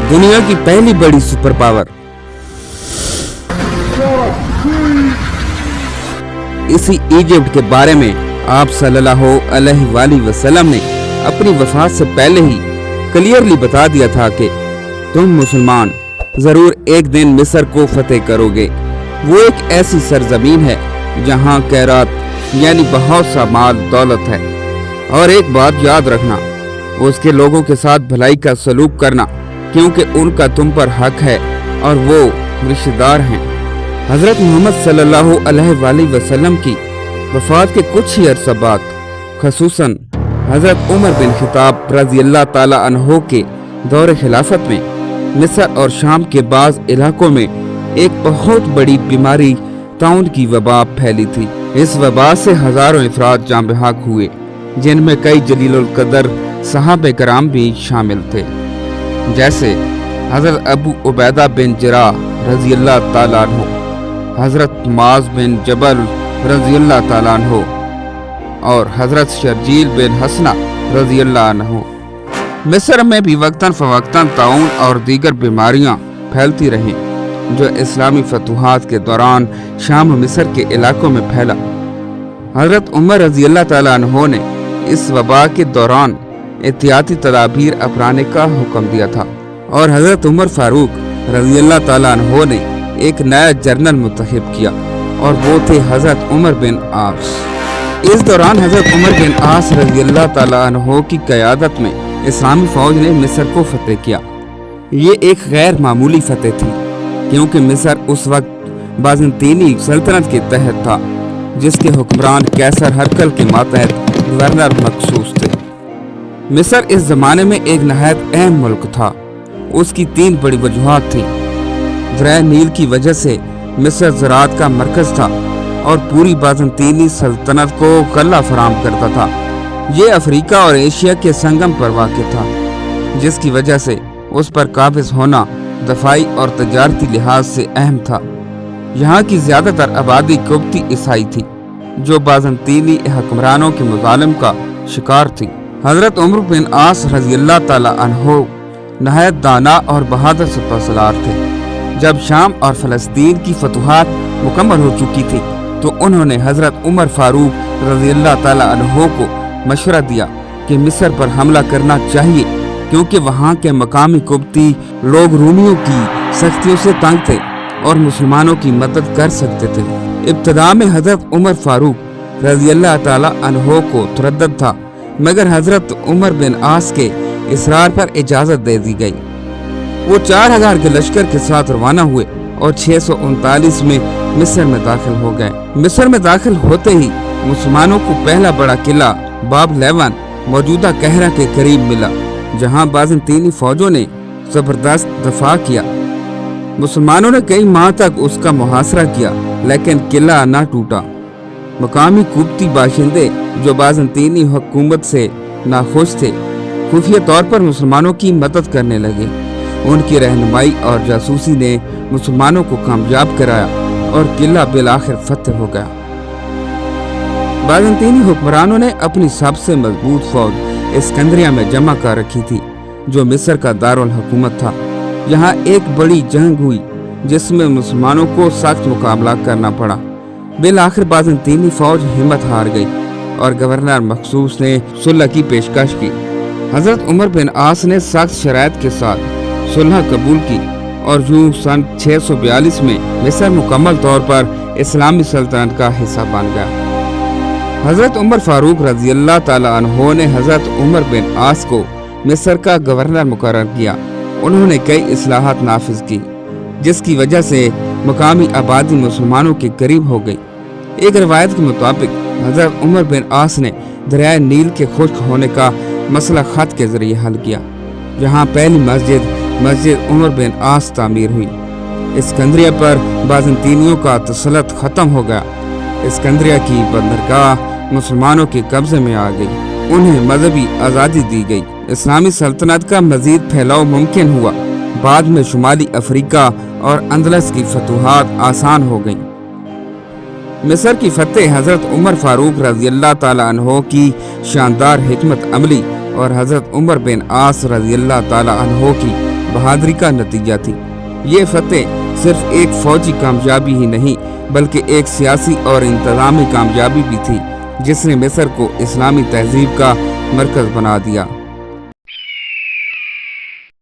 दुनिया की पहली बड़ी सुपर पावर। इसी इजिप्ट के बारे में आप सल्लल्लाहु अलैहि वसल्लम ने अपनी वफात से पहले ही क्लियरली बता दिया था कि तुम मुसलमान जरूर एक दिन मिस्र को फतेह करोगे। वो एक ऐसी सरजमीन है जहाँ खैरात यानी बहुत सा माल दौलत है। और एक बात याद रखना, उसके लोगों के साथ भलाई का सलूक करना, क्योंकि उनका तुम पर हक है और वो रिश्तेदार हैं। हजरत मोहम्मद सल्लल्लाहु अलैहि वसल्लम की वफात के कुछ ही अरसा बाद खसूसन हजरत उमर बिन खिताब रज़ी अल्लाह ताला अन्हो के दौरे खिलाफत में मिस्र और शाम के बाज़ इलाकों में एक बहुत बड़ी बीमारी ताउन की वबा फैली थी। इस वबा से हजारों अफराद जान बहक हुए, जिनमें कई जलीलुल कदर सहाबे कराम भी शामिल थे, जैसे हजरत अबू उबैदा बिन जराह रज़ी अल्लाह ताला अन्हो, हजरत मुआज़ बिन जबल रज़ी अल्लाह ताला अन्हो और हजरत शर्जील बिन हसना रज़ी अल्लाह अन्हो। मिस्र में भी वक्तन फवक्तन ताउन और दीगर बीमारियां फैलती रहीं, जो इस्लामी फतूहात के दौरान शाम मिस्र के इलाकों में फैला। हजरत उमर रज़ी अल्लाह ताला अन्हो ने इस वबा के दौरान एहतियाती तदाबीर अपनाने का हुक्म दिया था और हजरत उमर फारूक रज़ी अल्लाह ताला अन्हो ने एक नया जर्नल मुंतखब किया और वो थे हजरत उमर बिन आस। इस दौरान हजरत उमर बिन आस रज़ी अल्लाह ताला अन्हो की क़यादत में इस्लामी फौज ने मिस्र को फतेह किया। ये एक गैर मामूली फतेह थी, क्योंकि मिस्र उस वक्त बाज़ंतीनी सल्तनत के तहत था, जिसके हुक्मरान कैसर हरकल के मातहत गवर्नर मखसूस थे। मिस्र इस जमाने में एक नहायत अहम मुल्क था। उसकी 3 बड़ी वजूहात थी। दरिया नील की वजह से मिस्र ज़राअत का मरकज था और पूरी बाज़ंतीनी सल्तनत को गल्ला फराहम करता था। ये अफ्रीका और एशिया के संगम पर वाक़ था, जिसकी वजह से उस पर काबिज होना दफाई और तजारती लिहाज से अहम था। यहाँ की ज़्यादातर आबादी कुब्ती ईसाई थी, जो बाज़ंतीनी हुक्मरानों के मुज़ालिम का शिकार थी। हजरत उमर बिन आस रज़ी अल्लाह ताला अन्हो नहायत दाना और बहादुर सिपहसालार थे। जब शाम और फ़लस्तीन की फतूहात मुकम्मल हो चुकी थी, तो उन्होंने हजरत उमर फारूक रज़ी अल्लाह ताला अन्हो को मशवरा दिया कि मिस्र पर हमला करना चाहिए, क्योंकि वहाँ के मकामी कुब्ती लोग रूमियों की सख्तियों से तंग थे और मुसलमानों की मदद कर सकते थे। इब्तदा में हजरत उमर फारूक रज़ी अल्लाह ताला अन्हो को तरद्दुद था, मगर हजरत उमर बिन आस के इसरार पर इजाज़त दे दी गई। वो 4000 के लश्कर के साथ रवाना हुए और 639 में मिस्र में दाखिल हो गए। मिस्र में दाखिल होते ही मुसलमानों को पहला बड़ा किला बाब लेवन मौजूदा कहरा के करीब मिला, जहां बाज़ंतीनी फौजों ने जबरदस्त दफा किया। मुसलमानों ने कई माह तक उसका मुहासरा किया, लेकिन किला न टूटा। मकामी कुब्ती बाशिंदे जो बाज़ंतीनी हुकूमत से नाखुश थे, खुफिया तौर पर मुसलमानों की मदद करने लगे। उनकी रहनुमाई और जासूसी ने मुसलमानों को कामयाब कराया और किला बिलाखिर फतेह हो गया। बाज़ंतीनी हुक्मरानों ने अपनी सबसे मजबूत फौज इस्कंदरिया में जमा कर रखी थी, जो मिस्र का दारुल हुकूमत था। यहाँ एक बड़ी जंग हुई, जिसमें मुसलमानों को सख्त मुकाबला करना पड़ा। बिलाखिर बाज़ंतीनी फौज हिम्मत हार गई और गवर्नर मखसूस ने सुलह की पेशकश की। हजरत उमर बिन आस ने सख्त शराइत के साथ सुलह कबूल की और यूं सन 642 में मिस्र मुकम्मल तौर पर इस्लामी सल्तनत का हिस्सा बन गया। हजरत उमर फारूक रज़ी अल्लाह ताला अन्हो ने हजरत उमर बिन आस को मिस्र का गवर्नर मुकर्रर किया। उन्होंने कई इस्लाहात नाफिज की, जिसकी वजह से मकामी आबादी मुसलमानों के करीब हो गई। एक रवायत के मुताबिक हजरत उमर बिन आस ने दरिया नील के खुश्क होने का मसला खत के जरिए हल किया। यहाँ पहली मस्जिद उमर बिन आस तामीर हुई। इस्कंदरिया पर बाज़ंतीनियों का तसल्लुत खत्म हो गया। इस्कंदरिया की बंदरगाह मुसलमानों के कब्जे में आ गई। उन्हें मजहबी आज़ादी दी गई। इस्लामी सल्तनत का मजीद फैलाव मुमकिन हुआ। बाद में शुमाली अफ्रीका और अंदलस की फतूहात आसान हो गईं। मिस्र की फतेह हजरत उमर फारूक रज़ी अल्लाह ताला अन्हो की शानदार हिकमत अमली और हजरत उमर बिन आस रज़ी अल्लाह ताला अन्हो की بہادری کا نتیجہ تھی۔ یہ فتح صرف ایک فوجی کامیابی ہی نہیں بلکہ ایک سیاسی اور انتظامی کامیابی بھی تھی، جس نے مصر کو اسلامی تہذیب کا مرکز بنا دیا۔